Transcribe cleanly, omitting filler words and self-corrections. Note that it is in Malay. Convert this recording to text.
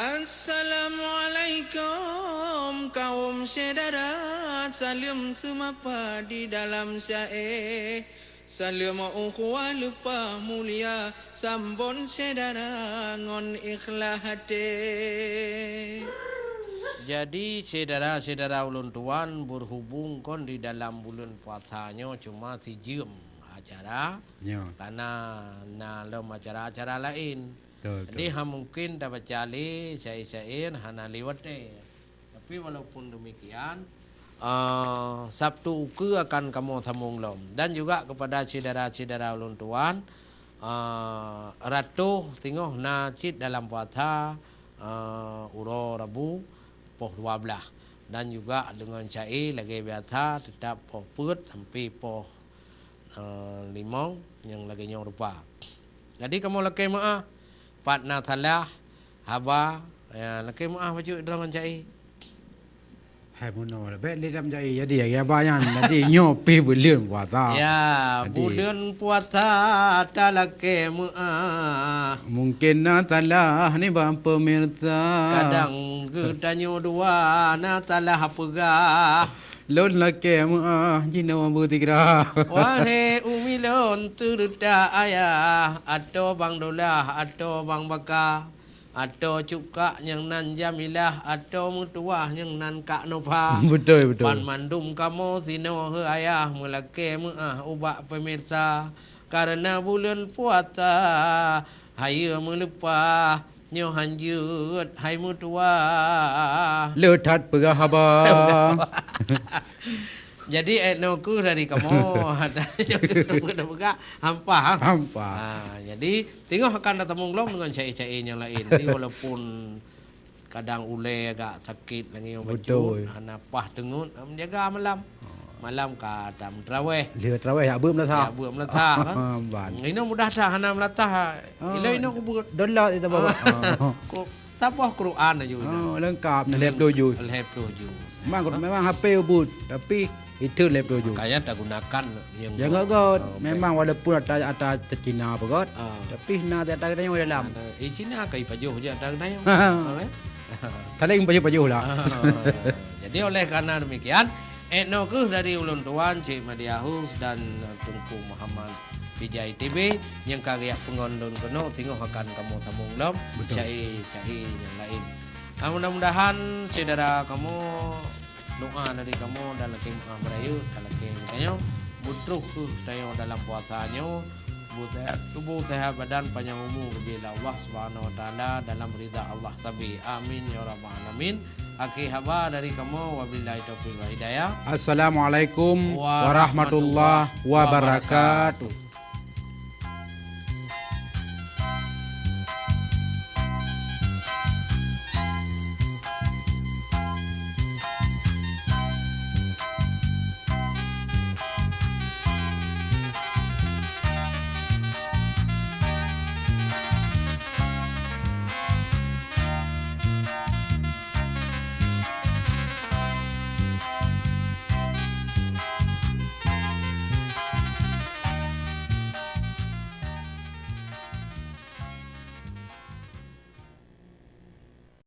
Assalamualaikum kaum saudara, salam semapa di dalam syair. Salam ukhuwah lupa mulia, sambon saudara ngon ikhlas hati. Jadi saudara-saudara ulun tuan berhubung kon di dalam bulan puasanya cuma 3 jam acara. Ya. Karena dalam acara-acara lain. Jadi mungkin dapat cari syair-syair hana lewat deh. Tapi walaupun demikian Sabtu ke akan kamu sambung lom. Dan juga kepada saudara-saudara ulun tuan ratu tengok na cit dalam puasa uro Rabu poh 12. Dan juga dengan syair lagi biasa tetap poh put sampai poh 5 yang lagi nyong rupa. Jadi kamu lagi maaf Patna salah haba ya laki maaf baju dengan cai. Hai mono bet lidam jai jadi ya bayan nanti nyopi bulan puasa. Ya bulan puasa talake maaf. Mungkin na salah ni bang pemirsa. Kadang gedanyo dua na salah pegah. Lon laki maaf jina bertigra. Wahai umi lon turuta ayah atau bang dolah atau bang baka atau cuka yang nan jamilah atau mutuah yang nan kak nova. Betul. Pan mandum kamu sino he ayah melake maah ubak pemirsa karena bulan puasa hayu melupa nyo hanjut hai mutuah. Letat pegah haba. Jadi etnoku dari kamu ada juga hampa. Jadi tengok akan datang menglom dengan cai-cai yang lain. Jadi walaupun kadang ule agak sakit lagi betul. Anak pah dengut menjaga malam kadang terawih. Dia terawih ya beum latah. Ya beum latah kan. Ini mudah dah hana melatah. Ini kubur dolat itu bawa. Tapah Quran aja. Lengkap lep doju. Memang HP ubud tapi itu lep doju. Makanya tak gunakan yang jangan god. Memang walaupun ada Cina apa god. Tapi na tak ada yang dalam. Cina kai pajuh je tak ada yang. Taling pajuh lah. Jadi oleh karena demikian etnoku dari ulun tuan Cik Madiahus dan Tungku Muhammad Vijay TV yang karya pengondon keno tengok akan kamu sambung lom cai yang lain. Mudah-mudahan saudara kamu doa dari kamu dalam maaf merayu dalam kemanya butruk tayo dalam puasanya tubuh sehat badan panjang umur bila Allah Subhanahu wa taala dalam ridha Allah sabi amin ya rabbal alamin. Akhir haba dari kamu wabillahi taufiq wal hidayah. Assalamualaikum warahmatullahi wabarakatuh.